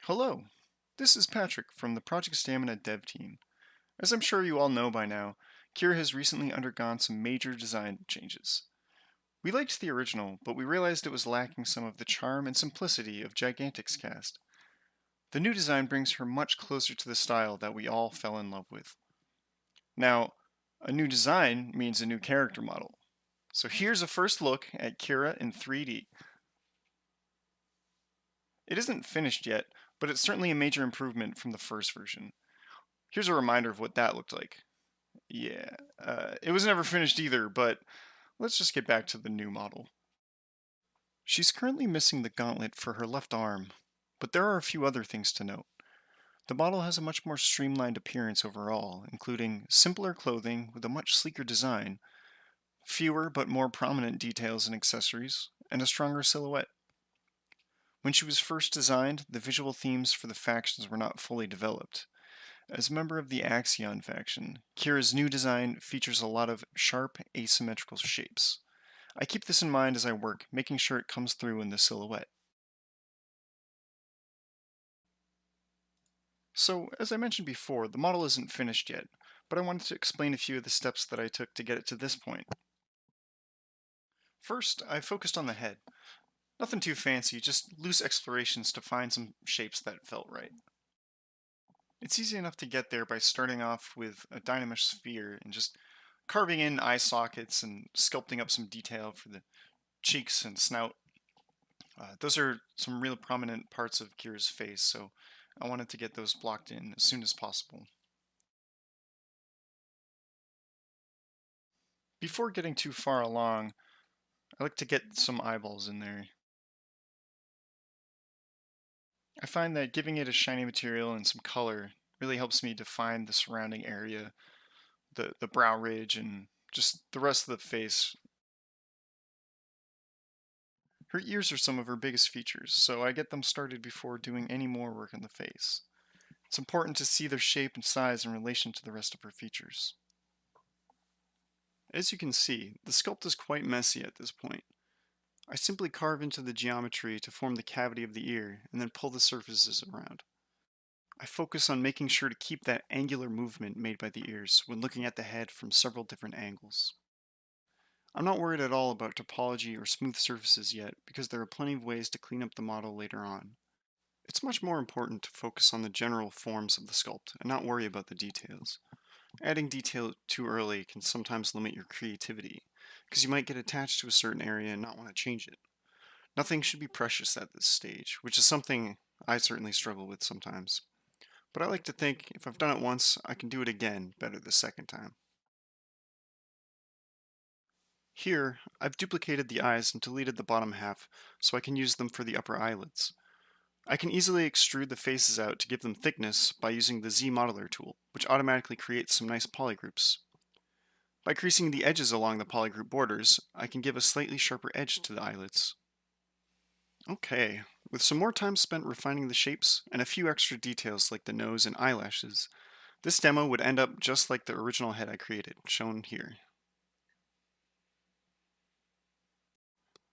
Hello, this is Patrick from the Project Stamina dev team. As I'm sure you all know by now, Keera has recently undergone some major design changes. We liked the original, but we realized it was lacking some of the charm and simplicity of Gigantic's cast. The new design brings her much closer to the style that we all fell in love with. Now, a new design means a new character model. So here's a first look at Keera in 3D. It isn't finished yet, but it's certainly a major improvement from the first version. Here's a reminder of what that looked like. Yeah, it was never finished either, but let's just get back to the new model. She's currently missing the gauntlet for her left arm, but there are a few other things to note. The model has a much more streamlined appearance overall, including simpler clothing with a much sleeker design, fewer but more prominent details and accessories, and a stronger silhouette. When she was first designed, the visual themes for the factions were not fully developed. As a member of the Axion faction, Kira's new design features a lot of sharp, asymmetrical shapes. I keep this in mind as I work, making sure it comes through in the silhouette. So, as I mentioned before, the model isn't finished yet, but I wanted to explain a few of the steps that I took to get it to this point. First, I focused on the head. Nothing too fancy, just loose explorations to find some shapes that felt right. It's easy enough to get there by starting off with a dynamic sphere and just carving in eye sockets and sculpting up some detail for the cheeks and snout. Those are some real prominent parts of Kira's face, so I wanted to get those blocked in as soon as possible. Before getting too far along, I like to get some eyeballs in there. I find that giving it a shiny material and some color really helps me define the surrounding area, the brow ridge, and just the rest of the face. Her ears are some of her biggest features, so I get them started before doing any more work on the face. It's important to see their shape and size in relation to the rest of her features. As you can see, the sculpt is quite messy at this point. I simply carve into the geometry to form the cavity of the ear and then pull the surfaces around. I focus on making sure to keep that angular movement made by the ears when looking at the head from several different angles. I'm not worried at all about topology or smooth surfaces yet because there are plenty of ways to clean up the model later on. It's much more important to focus on the general forms of the sculpt and not worry about the details. Adding detail too early can sometimes limit your creativity, because you might get attached to a certain area and not want to change it. Nothing should be precious at this stage, which is something I certainly struggle with sometimes. But I like to think if I've done it once, I can do it again better the second time. Here, I've duplicated the eyes and deleted the bottom half so I can use them for the upper eyelids. I can easily extrude the faces out to give them thickness by using the Z Modeler tool, which automatically creates some nice polygroups. By creasing the edges along the polygroup borders, I can give a slightly sharper edge to the eyelids. Okay, with some more time spent refining the shapes and a few extra details like the nose and eyelashes, this demo would end up just like the original head I created, shown here.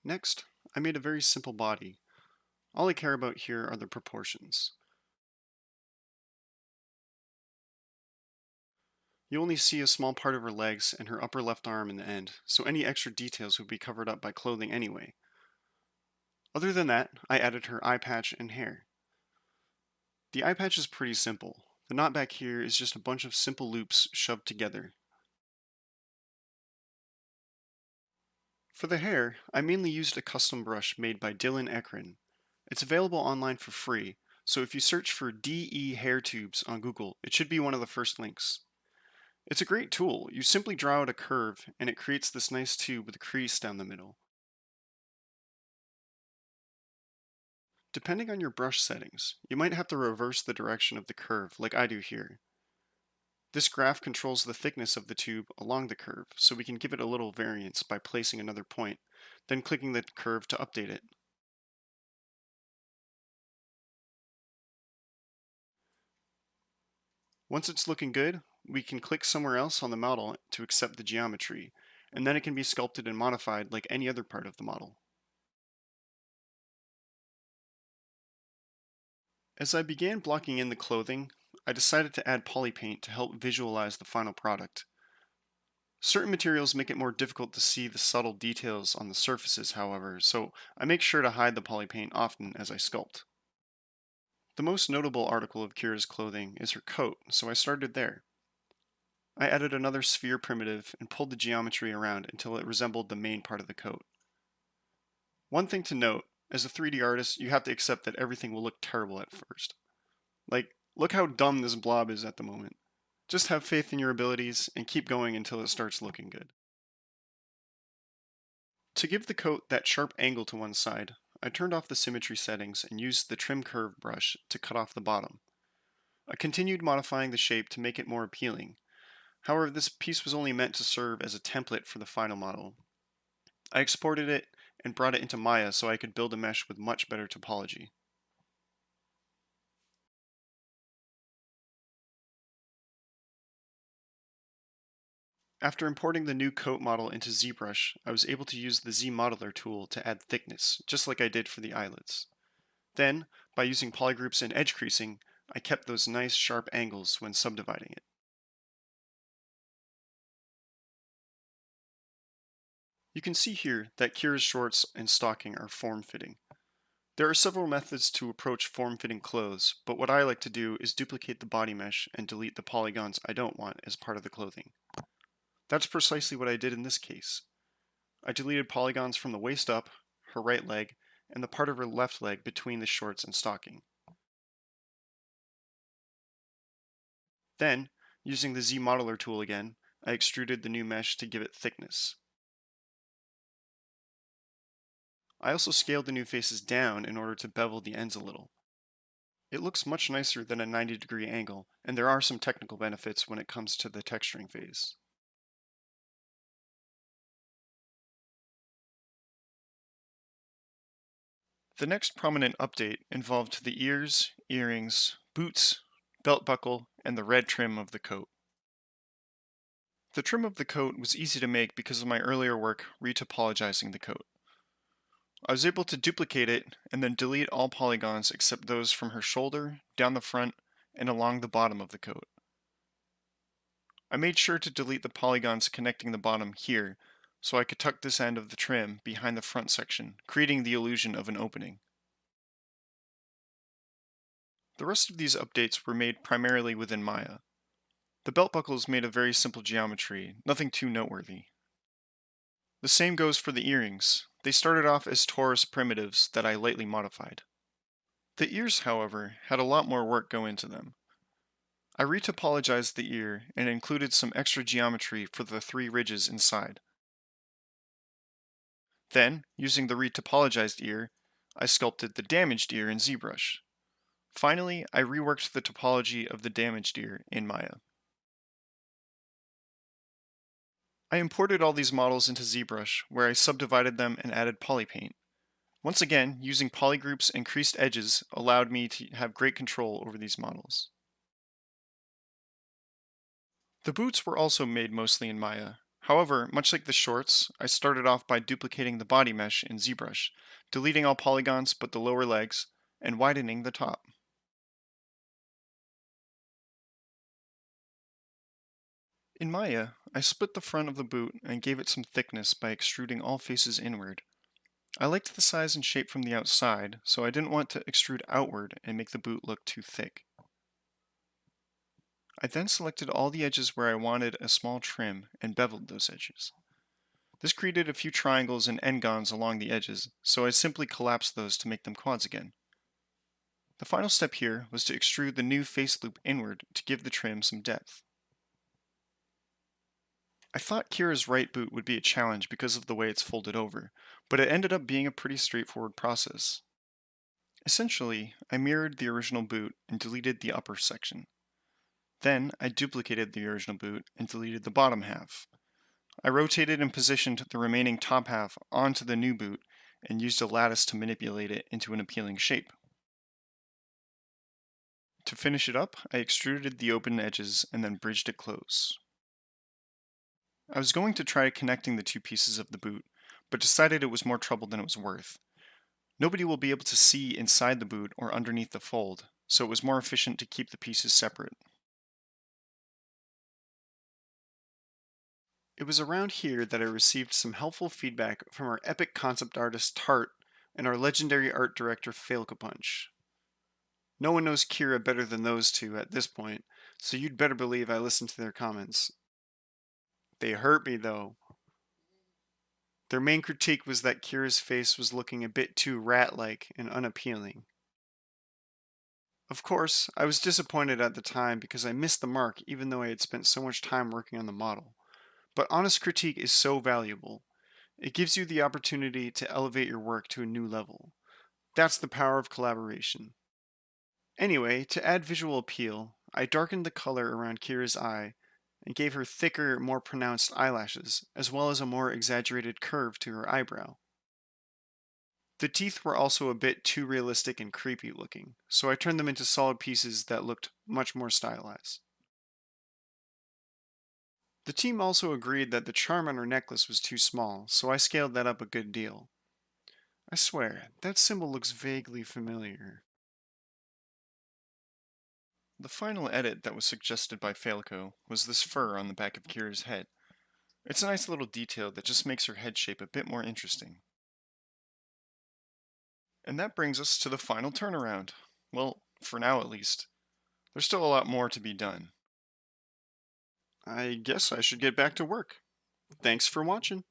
Next, I made a very simple body. All I care about here are the proportions. You only see a small part of her legs and her upper left arm in the end, so any extra details would be covered up by clothing anyway. Other than that, I added her eye patch and hair. The eye patch is pretty simple. The knot back here is just a bunch of simple loops shoved together. For the hair, I mainly used a custom brush made by Dylan Ekren. It's available online for free, so if you search for DE hair tubes on Google, it should be one of the first links. It's a great tool. You simply draw out a curve, and it creates this nice tube with a crease down the middle. Depending on your brush settings, you might have to reverse the direction of the curve, like I do here. This graph controls the thickness of the tube along the curve, so we can give it a little variance by placing another point, then clicking the curve to update it. Once it's looking good, we can click somewhere else on the model to accept the geometry, and then it can be sculpted and modified like any other part of the model. As I began blocking in the clothing, I decided to add polypaint to help visualize the final product. Certain materials make it more difficult to see the subtle details on the surfaces, however, so I make sure to hide the polypaint often as I sculpt. The most notable article of Keira's clothing is her coat, so I started there. I added another sphere primitive and pulled the geometry around until it resembled the main part of the coat. One thing to note, as a 3D artist, you have to accept that everything will look terrible at first. Like, look how dumb this blob is at the moment. Just have faith in your abilities and keep going until it starts looking good. To give the coat that sharp angle to one side, I turned off the symmetry settings and used the trim curve brush to cut off the bottom. I continued modifying the shape to make it more appealing. However, this piece was only meant to serve as a template for the final model. I exported it and brought it into Maya so I could build a mesh with much better topology. After importing the new coat model into ZBrush, I was able to use the Z-Modeler tool to add thickness, just like I did for the eyelids. Then, by using polygroups and edge creasing, I kept those nice sharp angles when subdividing it. You can see here that Keira's shorts and stocking are form-fitting. There are several methods to approach form-fitting clothes, but what I like to do is duplicate the body mesh and delete the polygons I don't want as part of the clothing. That's precisely what I did in this case. I deleted polygons from the waist up, her right leg, and the part of her left leg between the shorts and stocking. Then, using the Z-Modeler tool again, I extruded the new mesh to give it thickness. I also scaled the new faces down in order to bevel the ends a little. It looks much nicer than a 90-degree angle, and there are some technical benefits when it comes to the texturing phase. The next prominent update involved the ears, earrings, boots, belt buckle, and the red trim of the coat. The trim of the coat was easy to make because of my earlier work retopologizing the coat. I was able to duplicate it and then delete all polygons except those from her shoulder, down the front, and along the bottom of the coat. I made sure to delete the polygons connecting the bottom here, so I could tuck this end of the trim behind the front section, creating the illusion of an opening. The rest of these updates were made primarily within Maya. The belt buckles made a very simple geometry, nothing too noteworthy. The same goes for the earrings. They started off as torus primitives that I lightly modified. The ears, however, had a lot more work go into them. I retopologized the ear and included some extra geometry for the three ridges inside. Then, using the retopologized ear, I sculpted the damaged ear in ZBrush. Finally, I reworked the topology of the damaged ear in Maya. I imported all these models into ZBrush, where I subdivided them and added polypaint. Once again, using polygroups and creased edges allowed me to have great control over these models. The boots were also made mostly in Maya. However, much like the shorts, I started off by duplicating the body mesh in ZBrush, deleting all polygons but the lower legs, and widening the top. In Maya, I split the front of the boot and gave it some thickness by extruding all faces inward. I liked the size and shape from the outside, so I didn't want to extrude outward and make the boot look too thick. I then selected all the edges where I wanted a small trim and beveled those edges. This created a few triangles and n-gons along the edges, so I simply collapsed those to make them quads again. The final step here was to extrude the new face loop inward to give the trim some depth. I thought Keira's right boot would be a challenge because of the way it's folded over, but it ended up being a pretty straightforward process. Essentially, I mirrored the original boot and deleted the upper section. Then, I duplicated the original boot and deleted the bottom half. I rotated and positioned the remaining top half onto the new boot and used a lattice to manipulate it into an appealing shape. To finish it up, I extruded the open edges and then bridged it close. I was going to try connecting the two pieces of the boot, but decided it was more trouble than it was worth. Nobody will be able to see inside the boot or underneath the fold, so it was more efficient to keep the pieces separate. It was around here that I received some helpful feedback from our epic concept artist Tart and our legendary art director Punch. No one knows Keera better than those two at this point, so you'd better believe I listened to their comments. They hurt me though. Their main critique was that Kira's face was looking a bit too rat-like and unappealing. Of course, I was disappointed at the time because I missed the mark even though I had spent so much time working on the model. But honest critique is so valuable. It gives you the opportunity to elevate your work to a new level. That's the power of collaboration. Anyway, to add visual appeal, I darkened the color around Kira's eye and gave her thicker, more pronounced eyelashes, as well as a more exaggerated curve to her eyebrow. The teeth were also a bit too realistic and creepy looking, so I turned them into solid pieces that looked much more stylized. The team also agreed that the charm on her necklace was too small, so I scaled that up a good deal. I swear, that symbol looks vaguely familiar. The final edit that was suggested by Falco was this fur on the back of Kira's head. It's a nice little detail that just makes her head shape a bit more interesting. And that brings us to the final turnaround. Well, for now at least. There's still a lot more to be done. I guess I should get back to work. Thanks for watching.